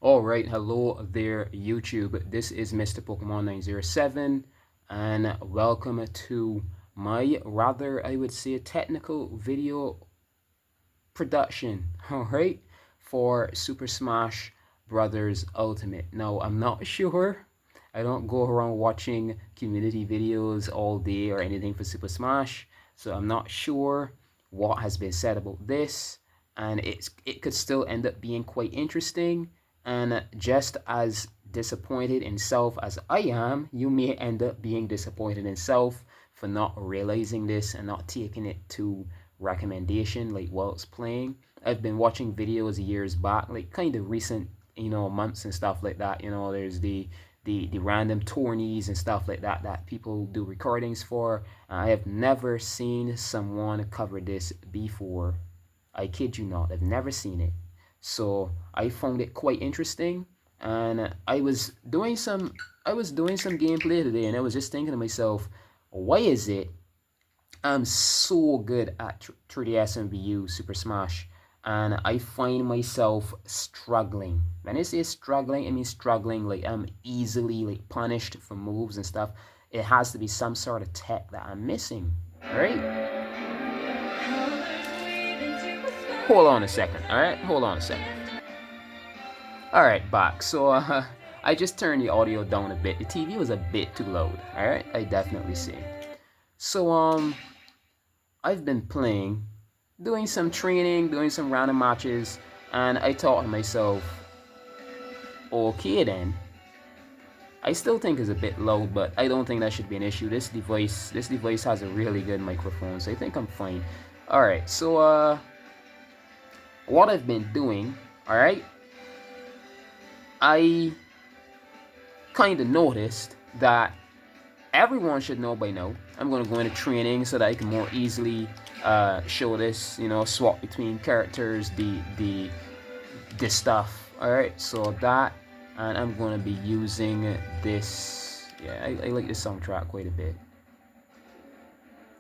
Alright, hello there YouTube. This is Mr. Pokemon 907 and welcome to my rather, I would say, technical video production, alright, for Super Smash Brothers Ultimate. Now, I'm not sure. I don't go around watching community videos all day or anything for Super Smash, so I'm not sure what has been said about this, and it could still end up being quite interesting. And just as disappointed in self as I am, you may end up being disappointed in self for not realizing this and not taking it to recommendation like while it's playing. I've been watching videos years back, like kind of recent, months and stuff like that. There's the random tourneys and stuff like that that people do recordings for. I have never seen someone cover this before. I kid you not, I've never seen it. So I found it quite interesting, and I was doing some gameplay today, and I was just thinking to myself, why is it I'm so good at 3DS and Wii U Super Smash, and I find myself struggling. When I say struggling, I mean struggling like I'm easily like punished for moves and stuff. It has to be some sort of tech that I'm missing, right? Hold on a second, alright? Hold on a second. Alright, back. So, I just turned the audio down a bit. The TV was a bit too loud, alright? I definitely see. So, I've been playing, doing some training, doing some random matches, and I thought to myself, okay then. I still think it's a bit loud, but I don't think that should be an issue. This device has a really good microphone, so I think I'm fine. Alright, so, what I've been doing, alright, I kind of noticed that everyone should know by now. I'm going to go into training so that I can more easily show this, swap between characters, the stuff, alright, so that, and I'm going to be using this, yeah, I like this soundtrack quite a bit.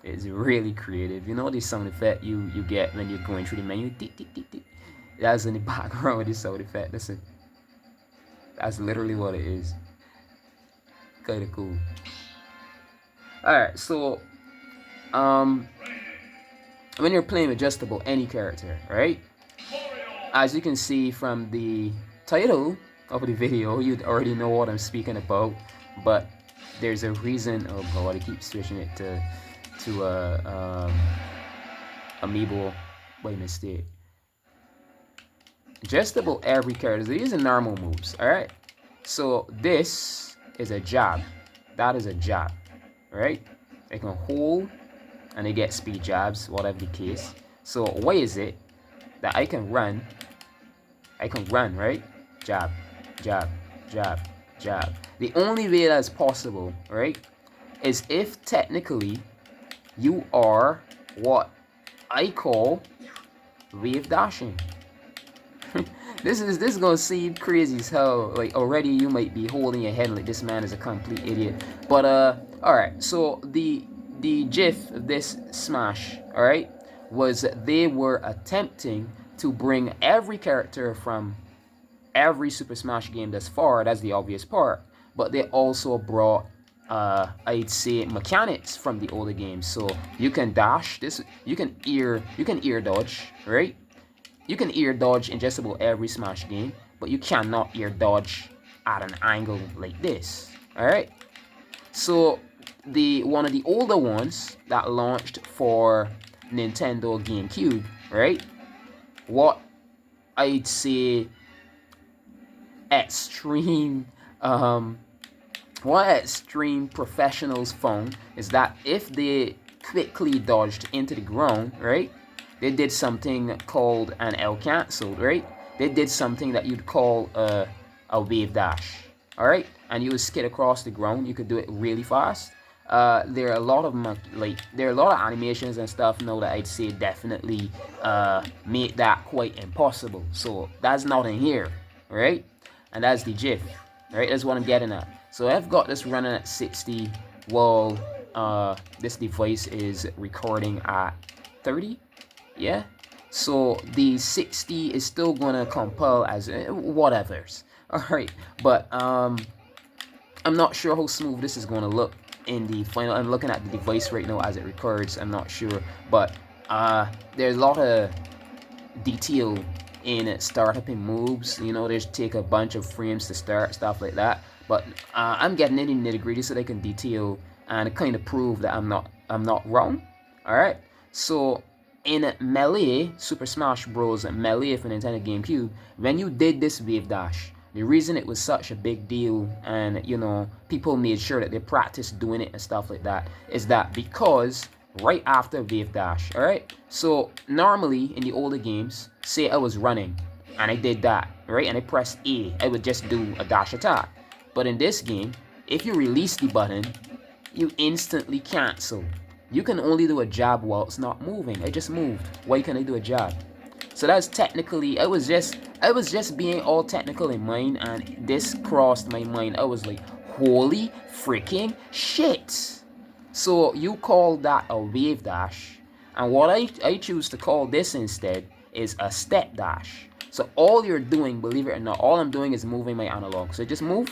It's really creative. You know this sound effect you get when you're going through the menu? That's in the background with this sound effect. Listen. That's literally what it is. Kinda cool. Alright, so when you're playing with just about any character, right? As you can see from the title of the video, you'd already know what I'm speaking about, but there's a reason. Oh god, I keep switching it to Amiibo by mistake. Just about every character, these are normal moves, alright? So this is a jab, that is a jab, right? I can hold and they get speed jabs, whatever the case. So why is it that I can run, right? Jab, jab, jab, jab. The only way that's possible, right, is if technically you are what I call wave dashing. This is gonna seem crazy as hell. Like already you might be holding your head like this man is a complete idiot. But alright, so the gif of this Smash, alright, was they were attempting to bring every character from every Super Smash game thus far. That's the obvious part. But they also brought I'd say mechanics from the older games. So you can dash this, you can ear dodge, right? You can ear dodge in just about every Smash game, but you cannot ear dodge at an angle like this, alright? So one of the older ones that launched for Nintendo GameCube, right? What I'd say extreme professionals found is that if they quickly dodged into the ground, right, they did something called an L cancel, right? They did something that you'd call a wave dash, all right? And you would skid across the ground. You could do it really fast. There are a lot of animations and stuff now that I'd say definitely make that quite impossible. So that's not in here, right? And that's the GIF, right? That's what I'm getting at. So I've got this running at 60 while this device is recording at 30. Yeah, so the 60 is still gonna compile as whatevers. Alright, but I'm not sure how smooth this is going to look in the final. I'm looking at the device right now as it records. I'm not sure, but there's a lot of detail in startup moves. You know, there's take a bunch of frames to start, stuff like that. But I'm getting into nitty-gritty so they can detail and kind of prove that I'm not wrong. All right. So in Melee, Super Smash Bros. Melee for Nintendo GameCube, when you did this wave dash, the reason it was such a big deal and, you know, people made sure that they practiced doing it and stuff like that is that because right after wave dash, all right? So normally in the older games, say I was running and I did that, right? And I pressed A, I would just do a dash attack. But in this game, if you release the button, you instantly cancel. You can only do a jab while it's not moving. I just moved. Why can't I do a jab? So that's technically, I was just being all technical in mind, and this crossed my mind. I was like, holy freaking shit. So you call that a wave dash, and what I choose to call this instead is a step dash. So all you're doing, believe it or not, all I'm doing is moving my analog. So just move,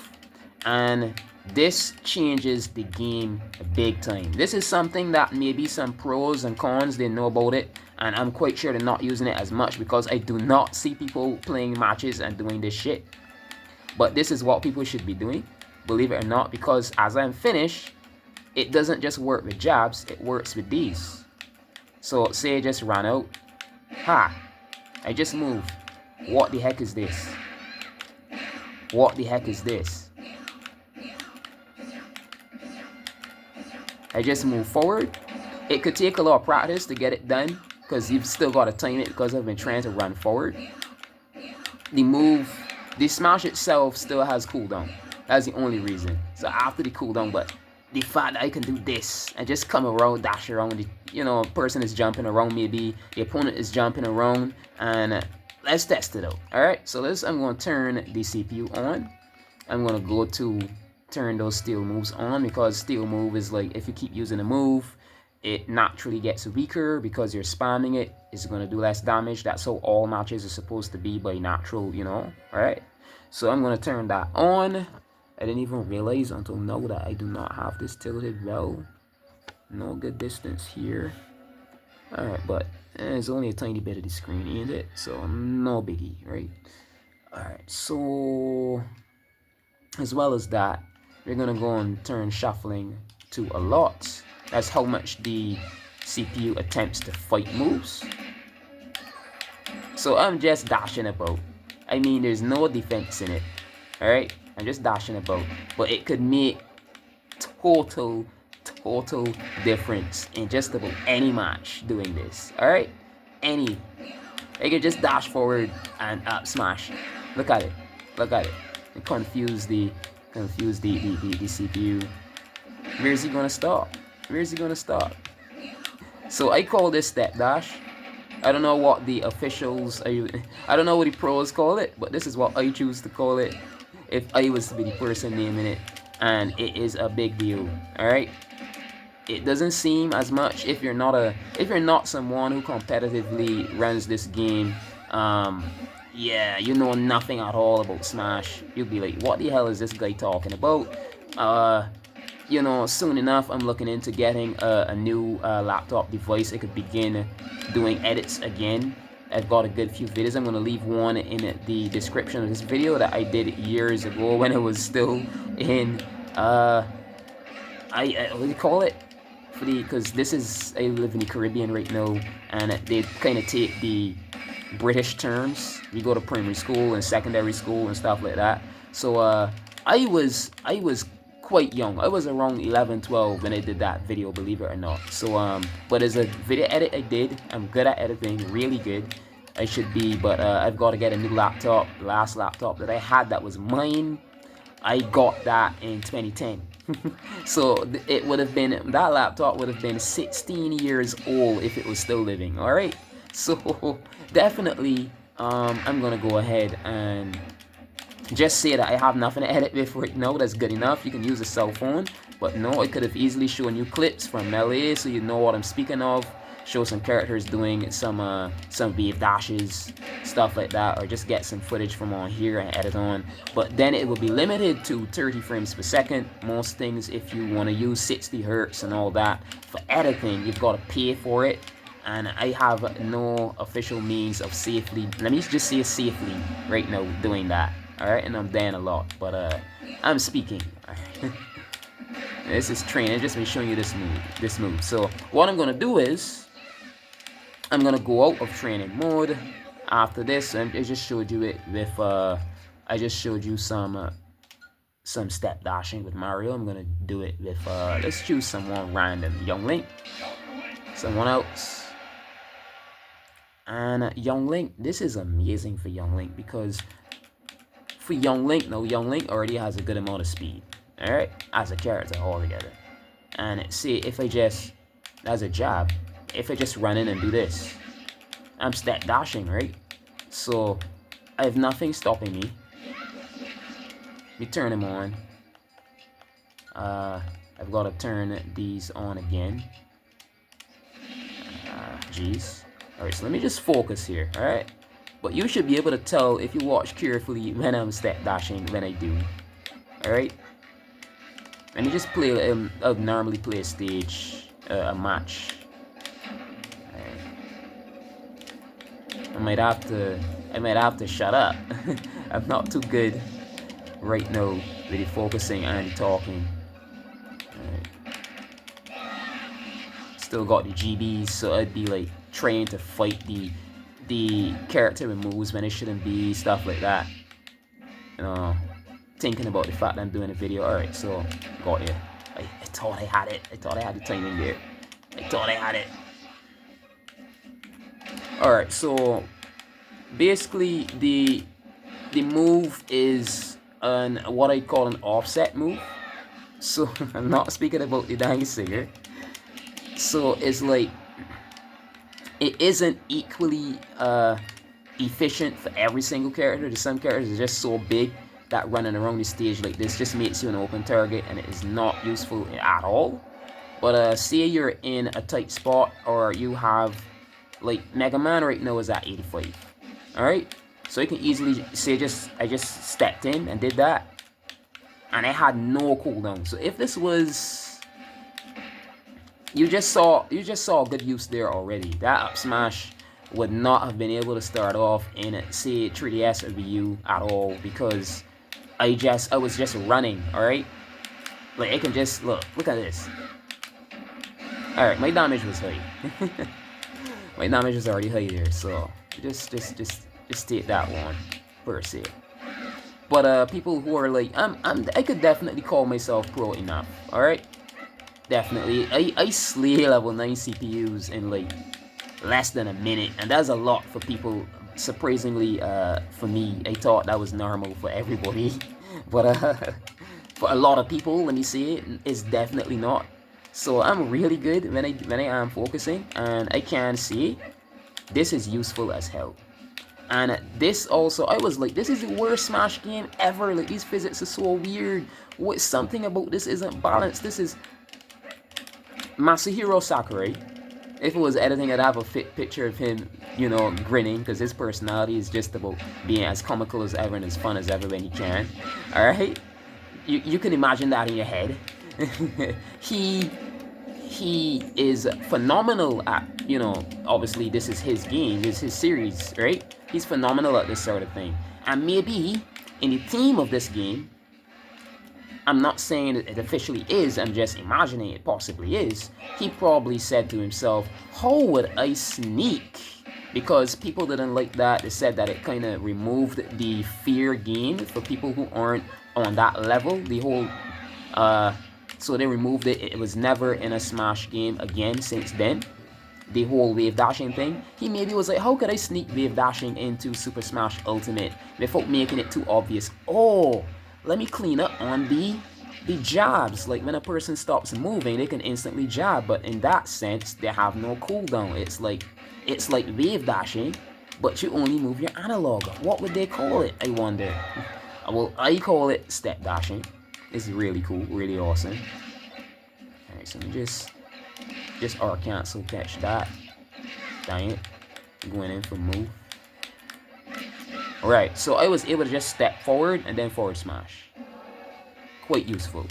and this changes the game big time. This is something that maybe some pros and cons didn't know about it, and I'm quite sure they're not using it as much because I do not see people playing matches and doing this shit. But this is what people should be doing, believe it or not, because as I'm finished, it doesn't just work with jabs, it works with these. So say I just ran out. Ha! I just moved. What the heck is this? What the heck is this? I just move forward. It could take a lot of practice to get it done because you've still got to time it because I've been trying to run forward. The smash itself still has cooldown. That's the only reason. So after the cooldown, but the fact that I can do this and just come around, dash around, the person is jumping around, maybe the opponent is jumping around, and let's test it out. Alright, so I'm going to turn the CPU on. I'm going to go to turn those steel moves on, because steel move is like, if you keep using a move, it naturally gets weaker because you're spamming it. It's going to do less damage. That's how all matches are supposed to be by natural, Alright, so I'm going to turn that on. I didn't even realize until now that I do not have this tilted well. No good distance here. Alright, but it's only a tiny bit of the screen, ain't it? So no biggie, right? Alright, so as well as that, we're gonna go and turn shuffling to a lot. That's how much the CPU attempts to fight moves. So I'm just dashing about. I mean, there's no defense in it. Alright? I'm just dashing about. But it could make total difference in just about any match doing this. Alright? Any. I could just dash forward and up smash. Look at it. Look at it. And confuse the CPU. Where's he gonna stop? Where's he gonna stop? So I call this step dash. I don't know what the officials, I don't know what the pros call it, but this is what I choose to call it if I was to be the person naming it, and it is a big deal. All right, it doesn't seem as much if you're not someone who competitively runs this game. Yeah, you know nothing at all about Smash. You'll be like, what the hell is this guy talking about? Soon enough, I'm looking into getting a new laptop device. I could begin doing edits again. I've got a good few videos. I'm going to leave one in the description of this video that I did years ago when I was still in, what do you call it? Because I live in the Caribbean right now, and they kind of take the British terms. We go to primary school and secondary school and stuff like that. So I was quite young. I was around 11, 12 when I did that video, believe it or not. So but as a video edit I did, I'm good at editing, really good. I should be, but I've got to get a new laptop. The last laptop that I had that was mine, I got that in 2010. So it would have been, that laptop would have been 16 years old if it was still living. All right, so definitely I'm gonna go ahead and just say that I have nothing to edit with right now. That's good enough. You can use a cell phone, but no, I could have easily shown you clips from Melee so you know what I'm speaking of. show some characters doing some wave dashes, stuff like that, or just get some footage from on here and edit on. But then it will be limited to 30 frames per second. Most things, if you want to use 60 hertz and all that for editing, you've got to pay for it. And I have no official means of safely, let me just say safely right now, doing that. Alright, and I'm dying a lot, but I'm speaking. This is training, just been showing you this move. So what I'm gonna do is I'm gonna go out of training mode after this, and I just showed you it with I just showed you some step dashing with Mario. I'm gonna do it with let's choose someone random, Young Link, someone else. And Young Link, this is amazing for Young Link, because for Young Link, now Young Link already has a good amount of speed, alright, as a character altogether. And see, if I just, as a jab, if I just run in and do this, I'm step dashing, right? So I have nothing stopping me. Let me turn them on. I've got to turn these on again. Jeez. Alright, so let me just focus here, alright? But you should be able to tell if you watch carefully when I'm step dashing, when I do. Alright? Let me just play, I'll normally play a stage, a match. Alright. I might have to shut up. I'm not too good right now with the focusing and the talking. Alright. Still got the GBs, so I'd be like trying to fight the character moves when it shouldn't be, stuff like that. You know, thinking about the fact that I'm doing a video. Alright, so got you. I thought I had it. I thought I had the timing there. I thought I had it. Alright, so basically the move is what I call an offset move. So I'm not speaking about the dang singer. So it's like, it isn't equally efficient for every single character. There's some characters are just so big that running around the stage like this just makes you an open target, and it is not useful at all. But say you're in a tight spot, or you have, like, Mega Man right now is at 85. Alright? So you can easily say I just stepped in and did that, and I had no cooldown. So if this was, you just saw good use there already. That up smash would not have been able to start off in, say, 3DS or Wii U at all, because I was just running. Alright, like I can just look at this. Alright, my damage was high. My damage was already high there, so just take that one per se. But people who are like, I could definitely call myself pro enough. Alright, definitely. I slay level 9 CPUs in like less than a minute, and that's a lot for people. Surprisingly, for me, I thought that was normal for everybody, but for a lot of people, let me say it, it's definitely not. So I'm really good when I am focusing, and I can see this is useful as hell. And this also, I was like, this is the worst Smash game ever. Like, these physics are so weird. What, something about this isn't balanced. This is Masahiro Sakurai. If it was editing, I'd have a fit picture of him, you know, grinning, because his personality is just about being as comical as ever and as fun as ever when he can. Alright? You can imagine that in your head. He is phenomenal at, you know, obviously this is his game, this is his series, right? He's phenomenal at this sort of thing. And maybe in the theme of this game, I'm not saying it officially is, I'm just imagining it possibly is, he probably said to himself, how would I sneak? Because people didn't like that. They said that it kind of removed the fear game for people who aren't on that level. The whole, so they removed it. It was never in a Smash game again since then. The whole wave dashing thing. He maybe was like, how could I sneak wave dashing into Super Smash Ultimate without making it too obvious? Oh, let me clean up on the jabs. Like when a person stops moving, they can instantly jab, but in that sense, they have no cooldown. It's like wave dashing, but you only move your analog. What would they call it, I wonder? Well, I call it step dashing. It's really cool, really awesome. Alright, so let me just R cancel, catch that. Dang it. Going in for move. Alright, so I was able to just step forward and then forward smash. Quite useful.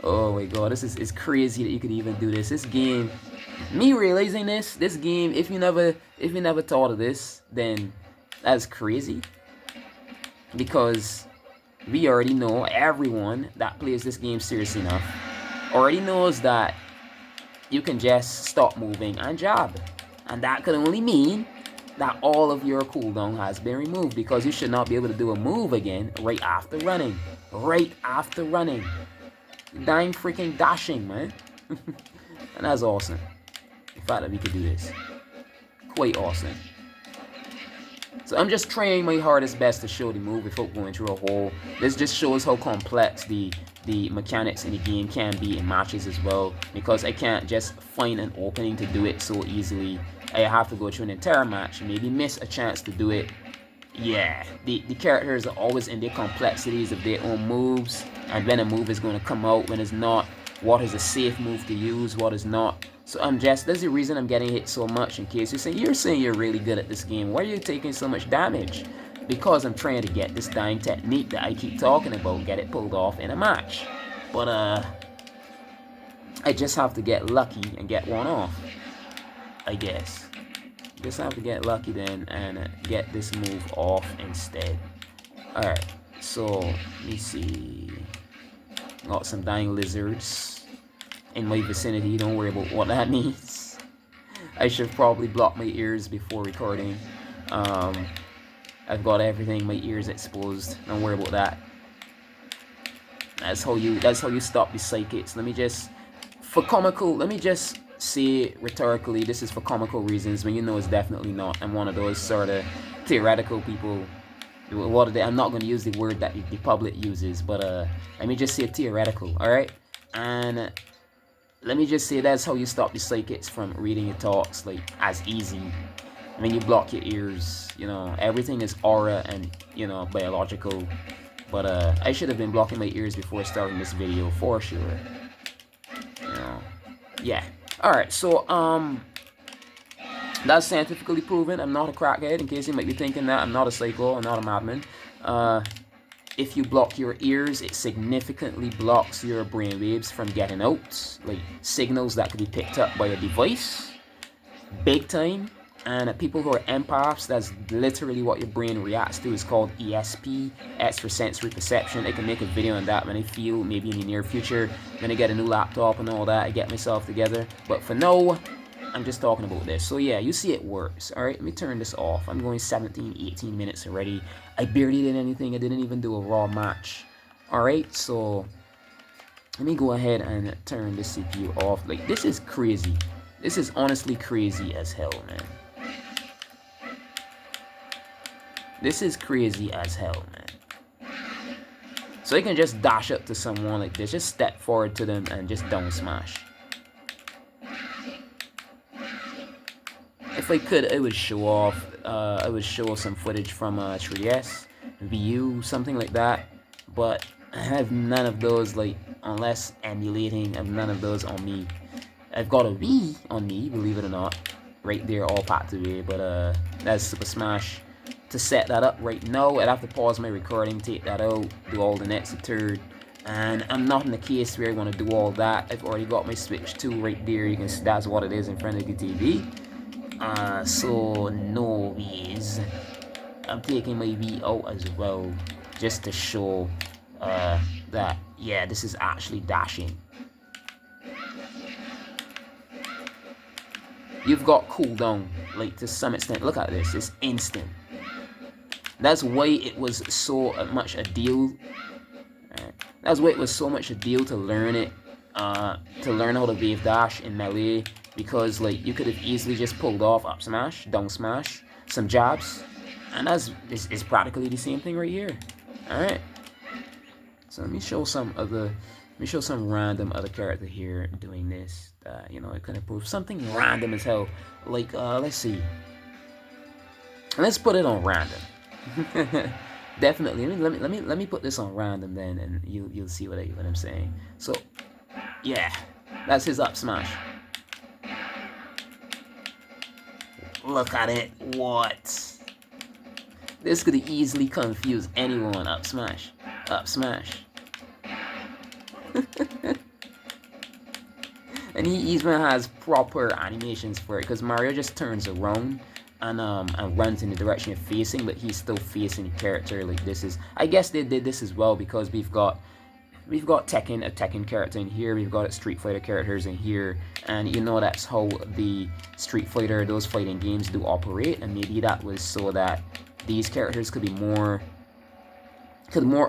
Oh my god, this is crazy that you could even do this. This game, me realizing this game, if you never thought of this, then that's crazy. Because we already know, everyone that plays this game seriously enough already knows that you can just stop moving and jab. And that could only mean that all of your cooldown has been removed, because you should not be able to do a move again right after running. Right after running. Dang freaking dashing, man. And that's awesome. The fact that we could do this. Quite awesome. So I'm just trying my hardest best to show the move without going through a hole. This just shows how complex the mechanics in the game can be in matches as well, because I can't just find an opening to do it so easily. I have to go through an entire match, maybe miss a chance to do it. Yeah, the characters are always in their complexities of their own moves, and when a move is going to come out, when it's not, what is a safe move to use, what is not. So that's the reason I'm getting hit so much. In case you're saying you're really good at this game, why are you taking so much damage? Because I'm trying to get this dying technique that I keep talking about, get it pulled off in a match. But I just have to get lucky and get one off, I guess. Just have to get lucky then and get this move off instead. Alright, so let me see. Got some dying lizards in my vicinity. Don't worry about what that means. I should probably block my ears before recording. I've got everything, my ears exposed. Don't worry about that. That's how you stop the psychics. Let me just say rhetorically, this is for comical reasons, when you know it's definitely not. I'm one of those sort of theoretical people. I'm not going to use the word that the public uses, but let me just say theoretical, alright? And let me just say that's how you stop the psychics from reading your talks, like, as easy. When you block your ears, you know, everything is aura and, you know, biological. But I should have been blocking my ears before starting this video, for sure. You know, yeah. Alright, so, that's scientifically proven. I'm not a crackhead, in case you might be thinking that. I'm not a psycho, I'm not a madman. If you block your ears, it significantly blocks your brain waves from getting out, like signals that could be picked up by a device. Big time. And people who are empaths, that's literally what your brain reacts to. It's called ESP, extrasensory perception. I can make a video on that when I feel, maybe in the near future, when I get a new laptop and all that, I get myself together. But for now, I'm just talking about this. So yeah, you see it works. Alright, let me turn this off. I'm going 17, 18 minutes already. I barely did anything. I didn't even do a raw match. Alright, so let me go ahead and turn this CPU off. Like, this is crazy. This is honestly crazy as hell, man. This is crazy as hell, man. So you can just dash up to someone like this, just step forward to them and just down smash. If I could, I would show off, I would show some footage from 3DS, VU, something like that. But I have none of those, like, unless emulating, I have none of those on me. I've got a Wii on me, believe it or not, right there, all packed away. But that's Super Smash. To set that up right now, I'd have to pause my recording, take that out, do all the next third, and I'm not in the case where I want to do all that. I've already got my Switch 2 right there. You can see that's what it is in front of the TV. So no ways. I'm taking my Wii out as well, just to show that, yeah, this is actually dashing. You've got cooldown, like, to some extent. Look at this, it's instant. That's why it was so much a deal. That's why it was so much a deal to learn it, to learn how to wave dash in melee, because, like, you could have easily just pulled off up smash, down smash, some jabs, and it's practically the same thing right here. All right. So let me show some random other character here doing this. You know, it kind of proves something random as hell. Like, let's see. Let's put it on random. Definitely. Let me put this on random then, and you'll see what I'm saying. So, yeah, that's his up smash. Look at it. What? This could easily confuse anyone. Up smash. Up smash. And he even has proper animations for it, because Mario just turns around and runs in the direction you're facing, but he's still facing the character. Like, this is, I guess they did this as well because we've got Tekken, a Tekken character in here, we've got Street Fighter characters in here, and you know that's how the Street Fighter, those fighting games do operate, and maybe that was so that these characters could more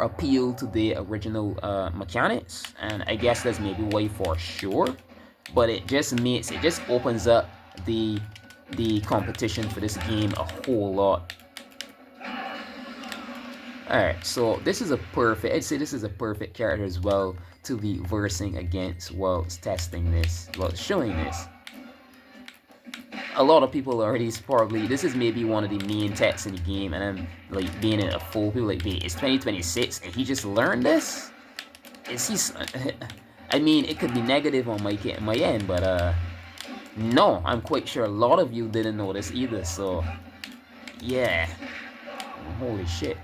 appeal to the original mechanics, and I guess that's maybe why for sure. But it just opens up the competition for this game a whole lot. Alright, so this is a perfect, I'd say this is a perfect character as well to be versing against whilst testing this, whilst showing this. A lot of people already probably, this is maybe one of the main techs in the game, and I'm like being a fool, people like, it's 2026 and he just learned this? Is he, I mean, it could be negative on my end, but no, I'm quite sure a lot of you didn't know this either, so yeah, holy shit.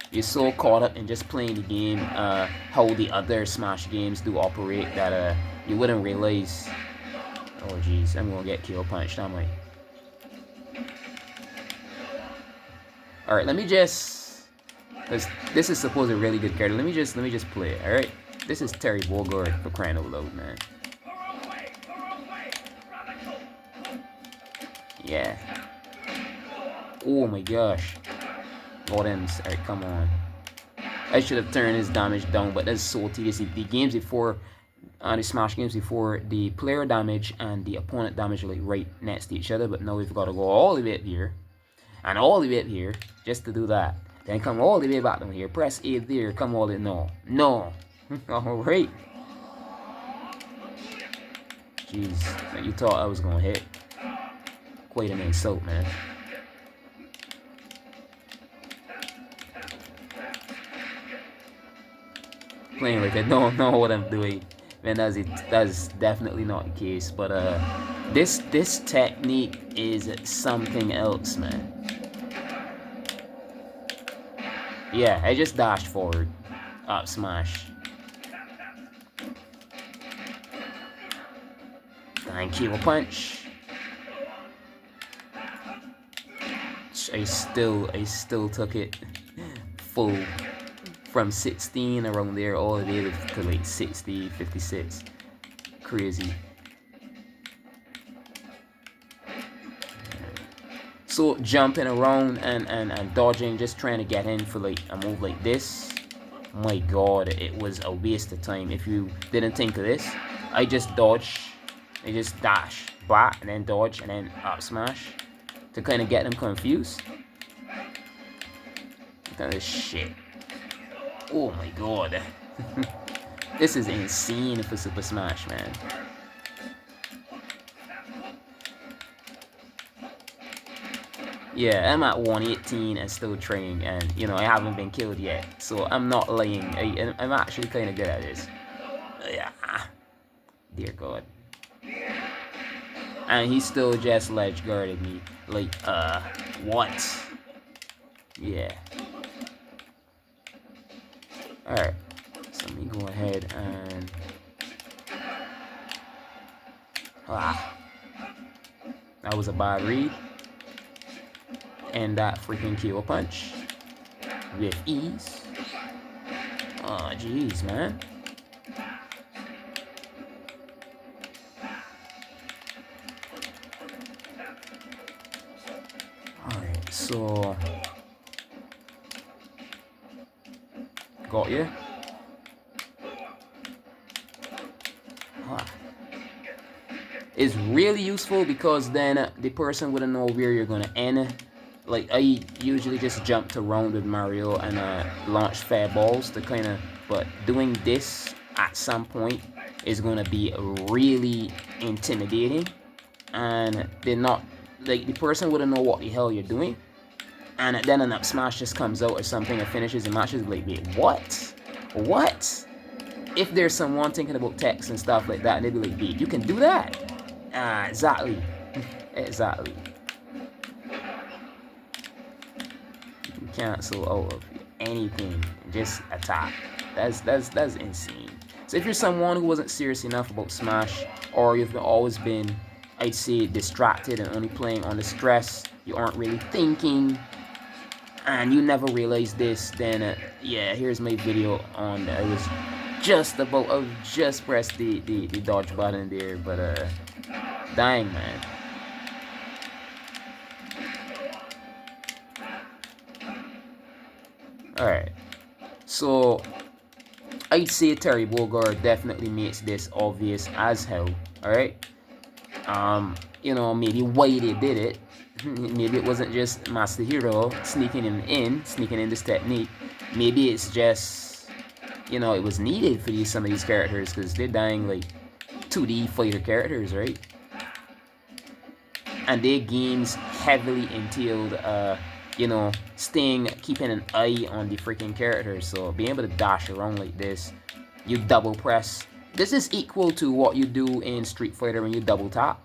You're so caught up in just playing the game, how the other Smash games do operate, that you wouldn't realize. Oh jeez, I'm gonna get kill punched, am I? Alright, let me just, cause this is supposed to be a really good character. Let me just play it, alright? This is Terry Bogard, for crying out loud, man. Yeah. Oh my gosh. Items. Alright, come on. I should have turned his damage down, but that's so tedious. The games before, the Smash games before, the player damage and the opponent damage are like right next to each other, but now we've got to go all the way up here, and all the way up here, just to do that. Then come all the way back down here, press A there, come all the way, no. Alright. Jeez, you thought I was gonna hit. Quite an insult, man. Playing like I don't know what I'm doing, man. That's definitely not the case. But this technique is something else, man. Yeah, I just dashed forward, up smash. Thank you, a punch. I still took it full. From 16 around there all the way to like 60, 56. Crazy. So jumping around and dodging, just trying to get in for like a move like this. My god, it was a waste of time. If you didn't think of this, I just dash, back, and then dodge, and then up smash to kind of get them confused. Look at this shit. Oh my god. This is insane for Super Smash, man. Yeah, I'm at 118 and still training, and you know, I haven't been killed yet, so I'm not lying. I'm actually kind of good at this. Yeah. Dear god. And he still just ledge guarded me. Like, what? Yeah. Alright, so let me go ahead and that was a bad read. And that freaking KO punch with ease. Oh jeez, man. Alright, so got you. It's really useful because then the person wouldn't know where you're gonna end. Like, I usually just jump around with Mario and launch fireballs to kind of, but doing this at some point is gonna be really intimidating, and they're not, like, the person wouldn't know what the hell you're doing, and then an up smash just comes out or something and finishes the match. Is like, wait, what? If there's someone thinking about text and stuff like that, and they'd be like, wait, you can do that? Exactly. Exactly. cancel out of anything, just attack. That's insane. So if you're someone who wasn't serious enough about Smash, or you've always been, I'd say, distracted and only playing under stress, you aren't really thinking, and you never realized this, then yeah, here's my video on I was just about, I just pressed the dodge button there, but dang, man. Alright, so I'd say Terry Bogard definitely makes this obvious as hell. Alright, you know, maybe why they did it, maybe it wasn't just Masahiro sneaking in this technique. Maybe it's just, you know, it was needed for some of these characters, because they're dying like 2D fighter characters, right? And their games heavily entailed you know, keeping an eye on the freaking characters. So being able to dash around like this, you double press. This is equal to what you do in Street Fighter when you double tap,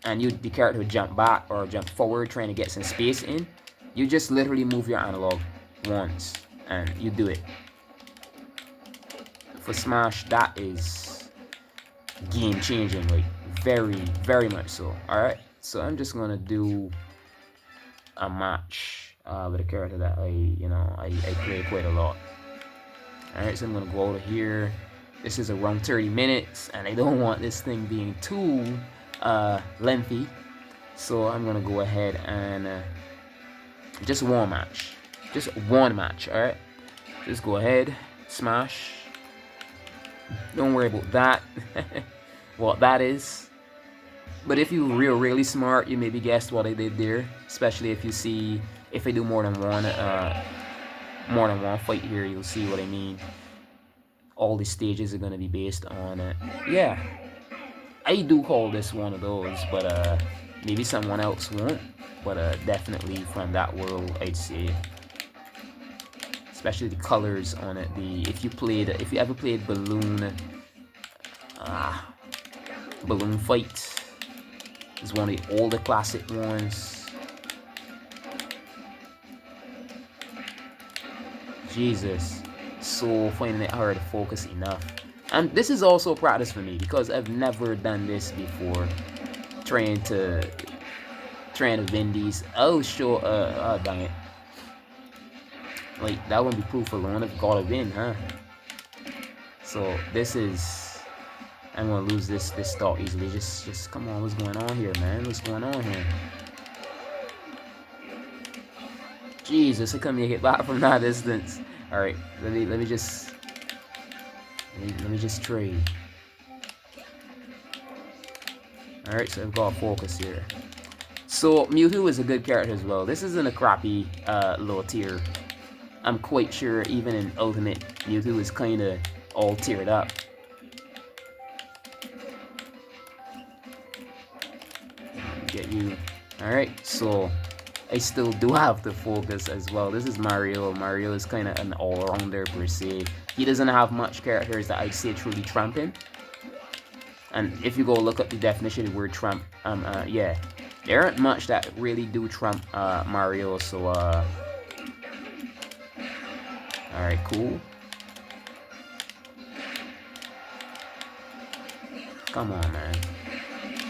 and the character would jump back or jump forward trying to get some space in. You just literally move your analog once and you do it. For Smash, that is game changing, like very, very much so. Alright, so I'm just gonna do a match with a character that I play quite a lot. Alright, so I'm gonna go over here. This is around 30 minutes, and I don't want this thing being too lengthy, so I'm gonna go ahead and just one match. Alright, just go ahead, smash. Don't worry about that. What that is. But if you're really smart, you maybe guessed what I did there. Especially if I do more than one fight here, you'll see what I mean. All the stages are gonna be based on yeah. I do call this one of those, but maybe someone else won't. But definitely from that world, I'd say. Especially the colors on it. If you ever played Balloon Fight, it's one of the older classic ones. Jesus, so finding it hard to focus enough. And this is also practice for me, because I've never done this before. Trying to win these. I'll show dang it. Like, that wouldn't be proof alone. I've gotta win, huh? So this is, I'm gonna lose this stock easily. Just come on, what's going on here, man? What's going on here? Jesus, I couldn't make it back from that distance. Alright, let me just trade. Alright, so I've got to focus here. So Mewtwo is a good character as well. This isn't a crappy low tier. I'm quite sure even in Ultimate, Mewtwo is kinda all tiered up. Get you. Alright, so I still do have to focus as well. This is Mario. Mario is kind of an all-rounder per se. He doesn't have much characters that I'd say truly trump him. And if you go look up the definition of the word trump, yeah, there aren't much that really do trump Mario. So, alright, cool. Come on, man.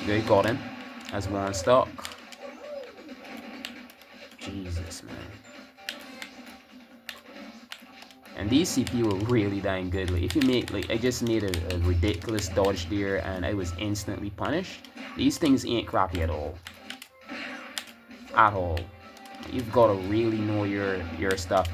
Good, got him. That's one stock. Jesus, man. And these CPU are really dying good. Like, if you make, like, I just made a ridiculous dodge there and I was instantly punished. These things ain't crappy at all. At all. You've got to really know your stuff.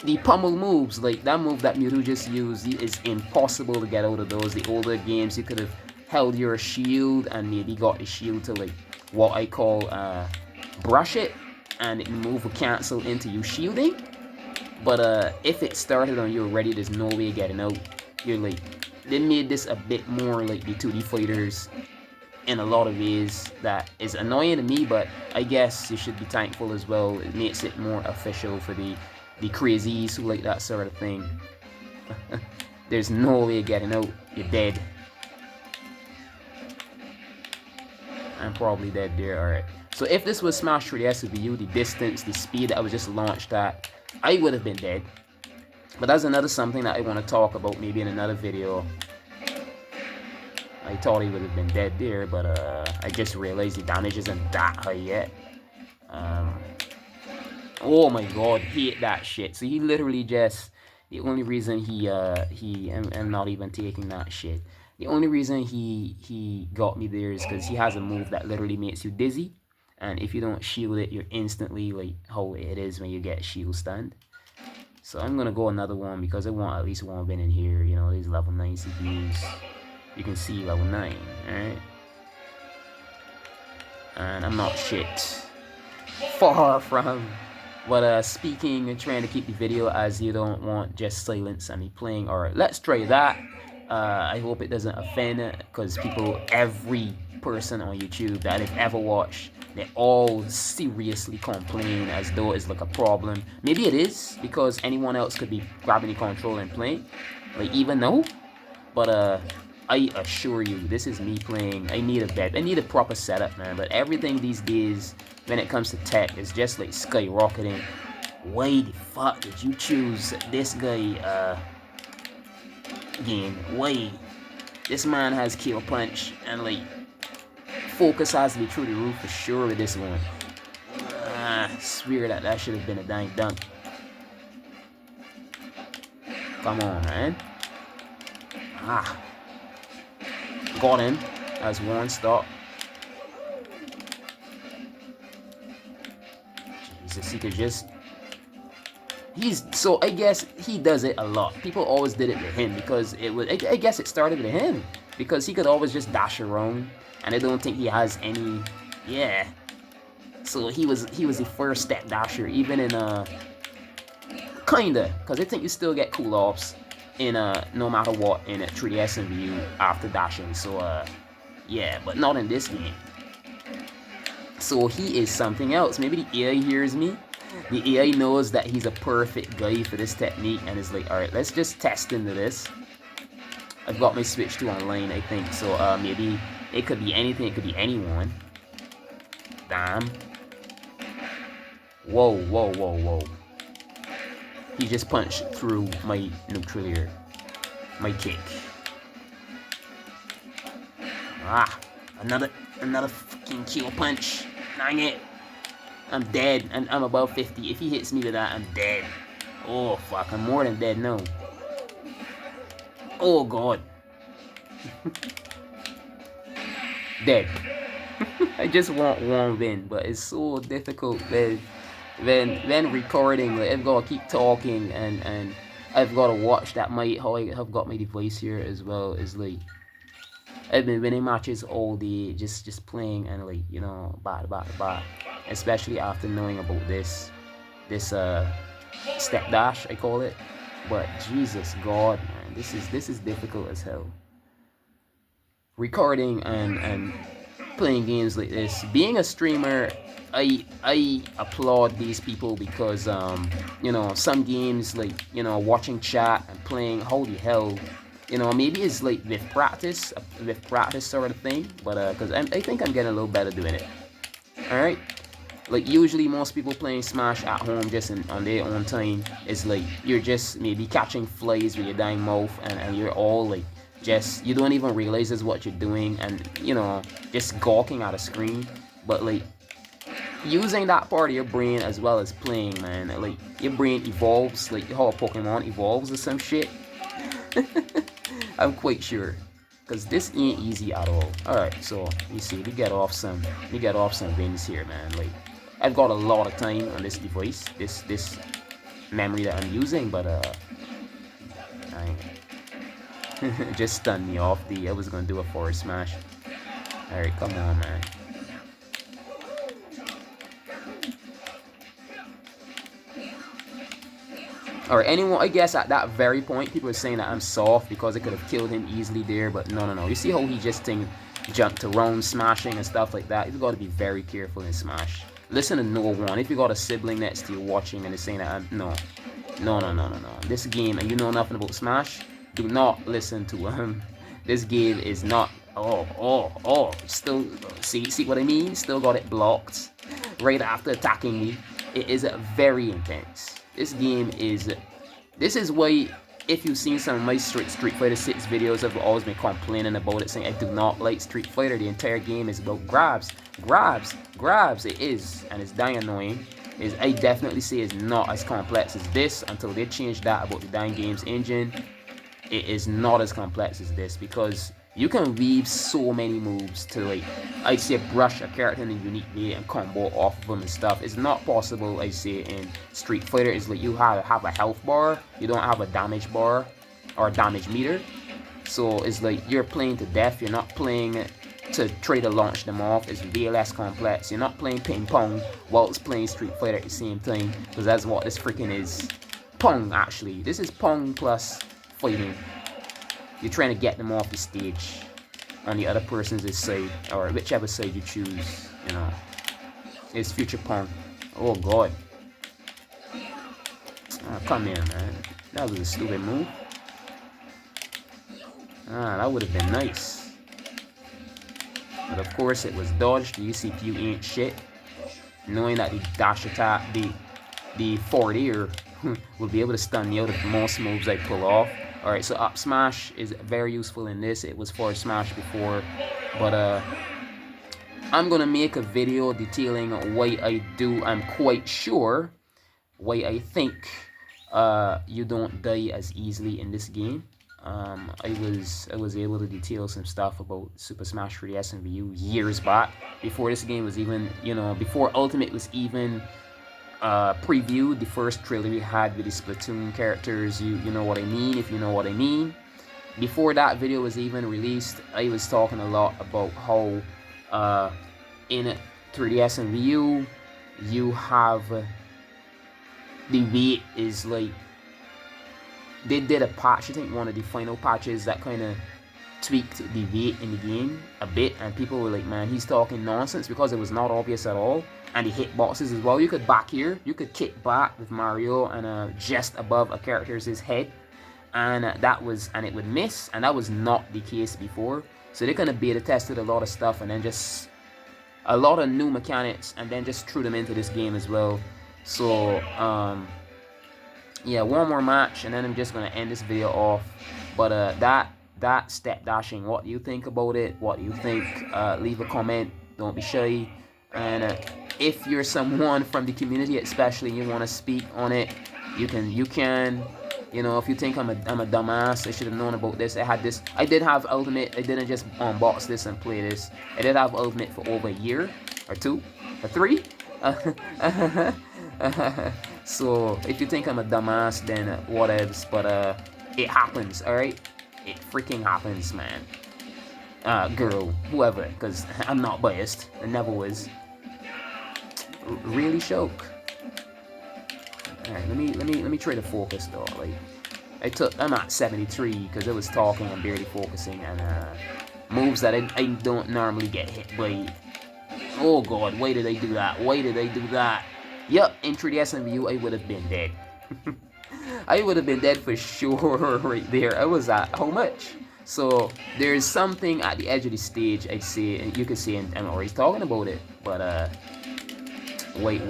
The pummel moves, like that move that Mewtwo just used, is impossible to get out of those. The older games, you could have held your shield and maybe got the shield to, like, what I call brush it, and the move will cancel into you shielding. But if it started on you already, there's no way getting out. You're like, they made this a bit more like the 2D fighters in a lot of ways. That is annoying to me, but I guess you should be thankful as well. It makes it more official for the crazies who like that sort of thing. There's no way getting out. You're dead. I'm probably dead there. Alright. So if this was Smash 3DS with you, the distance, the speed that I was just launched at, I would have been dead. But that's another something that I want to talk about maybe in another video. I thought he would have been dead there, but I just realized the damage isn't that high yet. Oh my god, hate that shit. So he literally just, the only reason I'm not even taking that shit. The only reason he got me there is because he has a move that literally makes you dizzy. And if you don't shield it, you're instantly like how it is when you get shield stunned. So I'm gonna go another one because I want at least one win in here. You know, these level 9 CPUs. You can see level 9, alright? And I'm not shit. Far from. But speaking and trying to keep the video as you don't want just silence and me playing. Alright, let's try that. I hope it doesn't offend because people, every person on YouTube that I've ever watched, they all seriously complain as though it's like a problem. Maybe it is because anyone else could be grabbing the controller and playing, like even though. But I assure you, this is me playing. I need a proper setup, man. But everything these days, when it comes to tech, is just like skyrocketing. Why the fuck did you choose this guy game? Why? This man has kill punch and like focus has to be through the roof for sure with this one. I swear that should have been a dang dunk. Come on, man. Got him as one stop. Jesus, he could just... So I guess he does it a lot. People always did it with him because it was... I guess it started with him because he could always just dash around, and I don't think he has any... Yeah. So he was the first step dasher, even in kinda, because I think you still get cool offs in no matter what in a 3DS and Wii U after dashing. So yeah, but not in this game. So he is something else. Maybe the AI hears me. The AI knows that he's a perfect guy for this technique and is like, alright, let's just test into this. I've got my Switch to online, I think. So maybe it could be anything, it could be anyone. Damn. Whoa, whoa, whoa, whoa. He just punched through my neutral, my kick. Another fucking kill punch. Dang it. I'm dead, and I'm above 50. If he hits me with that, I'm dead. Oh fuck, I'm more than dead now. Oh god. Dead. I just want one win, but it's so difficult when recording. Like, I've got to keep talking and I've got to watch that how I have got my device here as well. Is like I've been winning matches all day, just playing and like, you know, bat. Especially after knowing about this step dash, I call it. But Jesus God, man, this is difficult as hell. Recording and playing games like this. Being a streamer, I applaud these people because you know, some games like, you know, watching chat and playing, holy hell, you know, maybe it's like with practice sort of thing, but because I think I'm getting a little better doing it. All right, like usually most people playing Smash at home just on their own time is like you're just maybe catching flies with your dang mouth and you're all like just, you don't even realize this is what you're doing and, you know, just gawking at a screen. But like using that part of your brain as well as playing, man, like your brain evolves like how a Pokemon evolves or some shit. I'm quite sure, because this ain't easy at all. Alright, so you see, we get off some wins here, man. Like I've got a lot of time on this device, this memory that I'm using, but it just stunned me off. I was gonna do a forward smash. Alright, come on, man. Alright, anyone, I guess at that very point, people are saying that I'm soft because I could have killed him easily there, but no. You see how he just jumped around, smashing and stuff like that? You've got to be very careful in Smash. Listen to no one. If you got a sibling next to you watching and they're saying that no. This game, and you know nothing about Smash, do not listen to him. This game is not. Oh. Still, see what I mean? Still got it blocked. right after attacking me. It is very intense. This game is, this is why, if you've seen some of my Street Fighter 6 videos, I've always been complaining about it, saying I do not like Street Fighter. The entire game is about grabs, grabs, grabs. It is, and it's dying annoying. I definitely say it's not as complex as this until they change that about the Dying Games engine. It is not as complex as this, because you can weave so many moves to, like, I'd say brush a character in a unique way and combo off of them and stuff. It's not possible, I say, in Street Fighter. It's like you have a health bar, you don't have a damage bar or a damage meter. So it's like you're playing to death, you're not playing to try to launch them off. It's way less complex. You're not playing ping pong while it's playing Street Fighter at the same time, because that's what this freaking is. Pong, actually. This is Pong plus fighting. You're trying to get them off the stage on the other person's side, or whichever side you choose, you know. It's Future Pong. Oh god. Oh, come here, man. That was a stupid move. Ah, that would have been nice. But of course it was dodged. The CPU ain't shit. Knowing that the dash attack, the forward air will be able to stun me out of most moves I pull off. Alright, so up smash is very useful in this. It was forward smash before, but I'm gonna make a video detailing why I do. I'm quite sure why I think you don't die as easily in this game. I was able to detail some stuff about Super Smash 3DS and Wii U years back, before this game was even, you know, before Ultimate was even previewed. The first trailer we had with the Splatoon characters, you know what I mean, if you know what I mean. Before that video was even released, I was talking a lot about how in 3DS and Wii U, you have the weight is like, they did a patch, I think one of the final patches, that kind of tweaked the weight in the game a bit, and people were like, man, he's talking nonsense, because it was not obvious at all. And the hitboxes as well, you could back here, you could kick back with Mario and just above a character's head, and and it would miss, and that was not the case before. So they kind of beta tested a lot of stuff, and then just a lot of new mechanics, and then just threw them into this game as well. So yeah, one more match and then I'm just gonna end this video off. But that step dashing, what do you think about it? What do you think? Leave a comment, don't be shy. And if you're someone from the community especially, you want to speak on it, you can, you know, if you think I'm a dumbass, I should have known about this. I did have Ultimate. I didn't just unbox this and play this. I did have Ultimate for over a year or 2 or 3. So if you think I'm a dumbass, then whatevs. But it happens, alright? It freaking happens, man. Girl, whoever, because I'm not biased. I never was. Really choke. Alright, let me try to focus though. Like, I'm at 73 because I was talking and barely focusing, and moves that I don't normally get hit by. Oh god, why did I do that? Why did I do that? Yup, in 3DS and Wii U, I would have been dead. I would have been dead for sure right there. I was at how much? So there's something at the edge of the stage, I say, and you can see, and I'm already talking about it. But wait.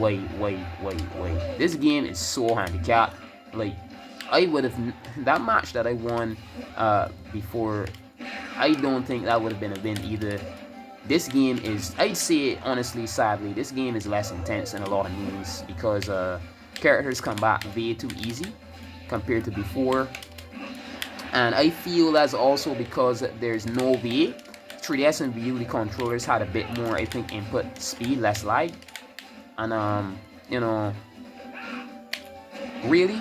This game is so handicapped. Like, I would have, that match that I won before, I don't think that would have been a win either. This game is, I'd say honestly, sadly, this game is less intense in a lot of means, because characters come back way too easy compared to before. And I feel that's also because there's no way. 3DS and Wii U, the controllers had a bit more, I think, input speed, less lag. And you know, really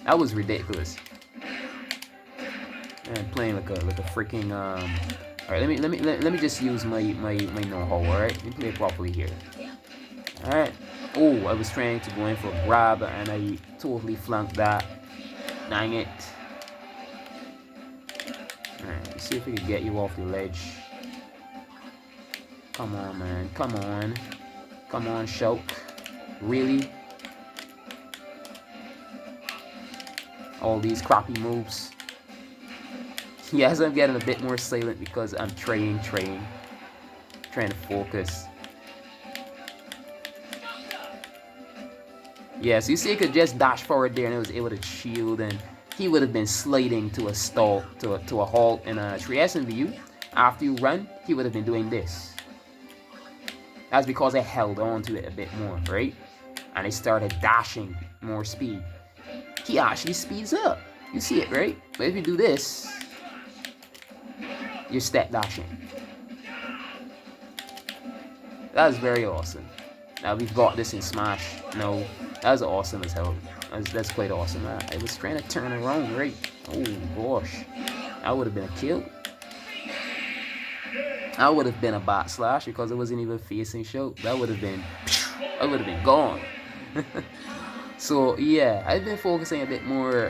that was ridiculous. And playing like a freaking alright, let me just use my know-how. Alright, let me play it properly here. Alright. Oh, I was trying to go in for a grab and I totally flunked that. Dang it. Alright, let's see if we can get you off the ledge. Come on, man. Come on. Come on, Shulk. Really? All these crappy moves. Yes, I'm getting a bit more silent because I'm training. trying to focus. Yeah, so you see, he could just dash forward there and it was able to shield, and he would have been sliding to a stall, to a halt in a 3S view. After you run, he would have been doing this. That's because I held on to it a bit more, right? And I started dashing more speed. He actually speeds up. You see it, right? But if you do this, you're step dashing. That is very awesome. Now we've got this in Smash. No, that's awesome as hell. That's quite awesome. I was trying to turn around, right? Oh gosh, that would have been a kill. That would have been a backslash because it wasn't even facing show. That would have been gone. So yeah, I've been focusing a bit more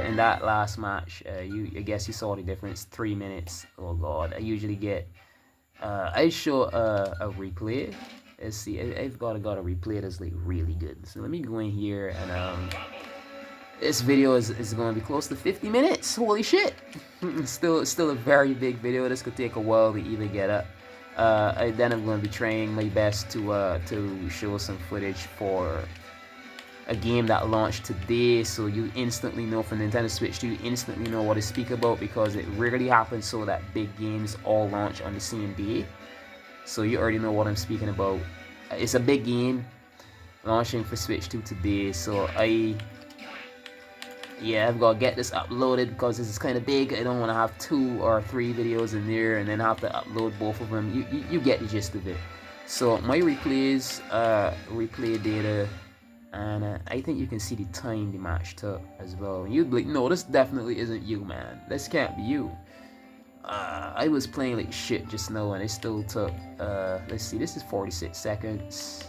in that last match. I guess you saw the difference. 3 minutes. Oh god, I usually get. I show a replay. Let's see. I've got a replay that's like really good. So let me go in here and this video is going to be close to 50 minutes. Holy shit! still a very big video. This could take a while to even get up. Then I'm going to be trying my best to show some footage for a game that launched today, so you instantly know for Nintendo Switch 2, you instantly know what I speak about, because it rarely happens so that big games all launch on the same day. So you already know what I'm speaking about. It's a big game launching for Switch 2 today, so I've got to get this uploaded because this is kind of big. I don't want to have 2 or 3 videos in there and then have to upload both of them. You get the gist of it. So my replays, replay data, and I think you can see the time the match took as well. And you'd be like, no, this definitely isn't you, man. This can't be you. I was playing like shit just now and it still took, let's see, this is 46 seconds.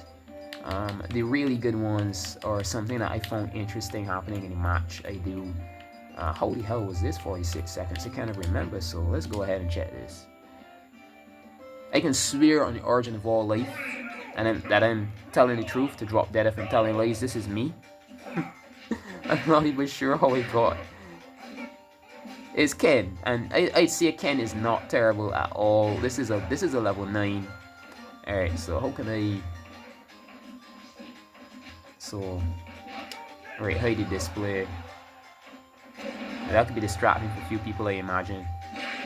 The really good ones are something that I found interesting happening in the match. I do. How the hell was this 46 seconds? I can't remember, so let's go ahead and check this. I can swear on the origin of all life and that I'm telling the truth, to drop dead if I'm telling lies. This is me. I'm not even sure how I got. It's Ken, and I'd say Ken is not terrible at all. This is a level 9. Alright, so how can I... So, right, hide the display. That could be distracting for a few people, I imagine.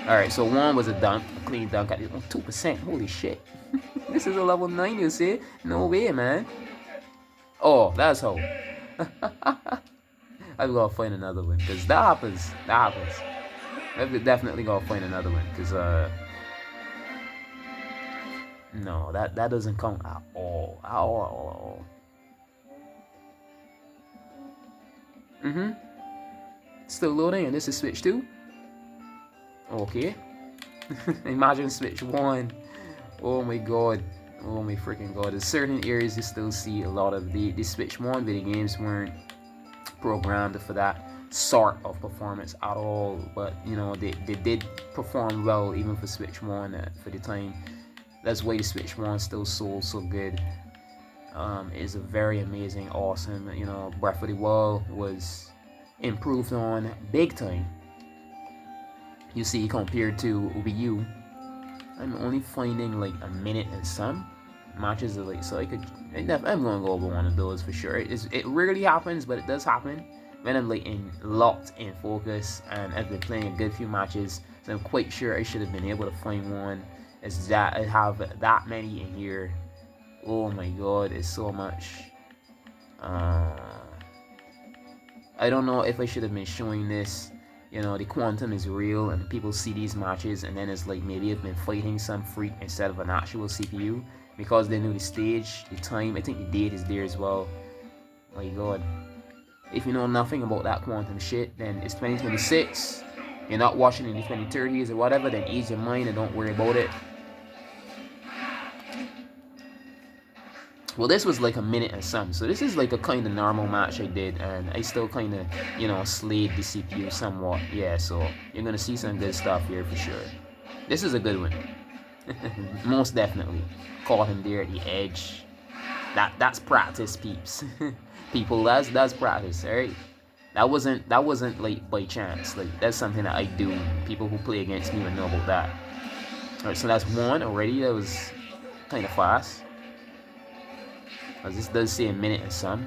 Alright, so one was a dunk, a clean dunk at 2%. Holy shit. This is a level 9, you see? No way, man. Oh, that's how. I've got to find another one, because that happens. I've definitely got to find another one, because, no, that doesn't count at all. Still loading, and this is Switch 2. Okay. Imagine Switch 1. Oh my god. Oh my freaking god. In certain areas you still see a lot of the Switch 1 video games weren't programmed for that sort of performance at all. But you know, they did perform well even for Switch 1 for the time. That's why the Switch 1 still sold so good. It's a very amazing, awesome, you know, Breath of the Wild was improved on big time. You see, compared to Wii U, I'm only finding like a minute and some matches of like, so I'm gonna go over one of those for sure. It rarely happens, but it does happen when I'm like locked in focus, and I've been playing a good few matches, so I'm quite sure I should have been able to find one. It's that I have that many in here. Oh my god, it's so much. I don't know if I should have been showing this. You know, the quantum is real and people see these matches and then it's like maybe I've been fighting some freak instead of an actual CPU, because they knew the stage, the time. I think the date is there as well. My god. If you know nothing about that quantum shit, then it's 2026. You're not watching in the 2030s or whatever, then ease your mind and don't worry about it. Well, this was like a minute and some, so this is like a kind of normal match I did, and I still kind of, you know, slayed the CPU somewhat. Yeah, so you're gonna see some good stuff here for sure. This is a good one. Most definitely. Caught him there at the edge. That's practice, peeps. People, that's practice, alright? That wasn't like by chance. Like, that's something that I do. People who play against me would know about that. Alright, so that's one already. That was kind of fast. Because this does say a minute or some.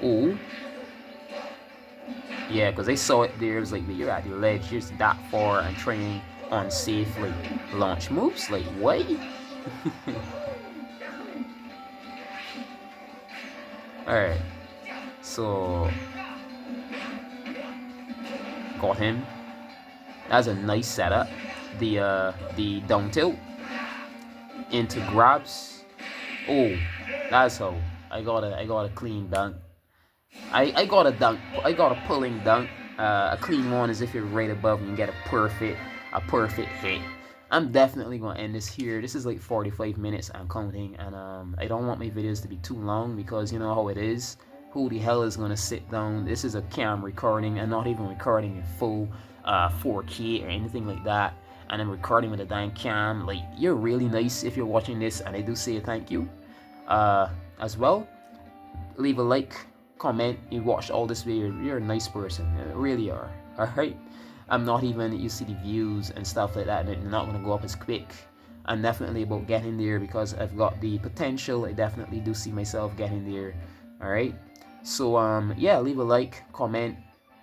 Oh. Yeah, because they saw it there. It was like, you're at the ledge, you're that far and trying unsafe like launch moves. Like, what? Alright. So got him. That's a nice setup. The down tilt into grabs. Oh, that's how I got a clean dunk. I got a dunk. I got a pulling dunk. A clean one is if you're right above and you get a perfect hit. I'm definitely gonna end this here. This is like 45 minutes and counting, and I don't want my videos to be too long because you know how it is. Who the hell is gonna sit down? This is a cam recording and not even recording in full 4K or anything like that, and I'm recording with a dang cam. Like, you're really nice if you're watching this, and I do say thank you. As well, leave a like, comment. You watched all this video. You're a nice person. You really are. All right. I'm not even, you see the views and stuff like that, and they're not going to go up as quick. I'm definitely about getting there because I've got the potential. I definitely do see myself getting there. Alright, so yeah, leave a like, comment,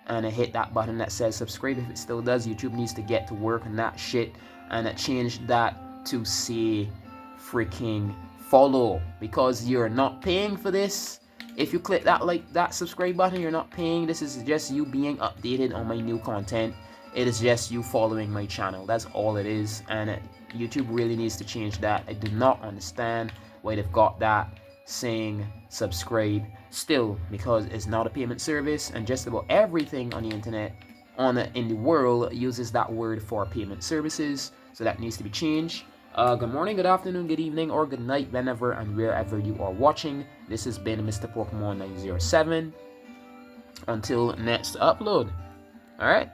and hit that button that says subscribe if it still does. YouTube needs to get to work on that shit, and change that to say freaking follow, because you're not paying for this. If you click that subscribe button, you're not paying. This is just you being updated on my new content. It is just you following my channel. That's all it is. And YouTube really needs to change that. I do not understand why they've got that saying subscribe still, because it's not a payment service, and just about everything on the internet in the world uses that word for payment services. So that needs to be changed. Good morning, good afternoon, good evening, or good night, whenever and wherever you are watching. This has been Mr. Pokemon 907. Until next upload. Alright?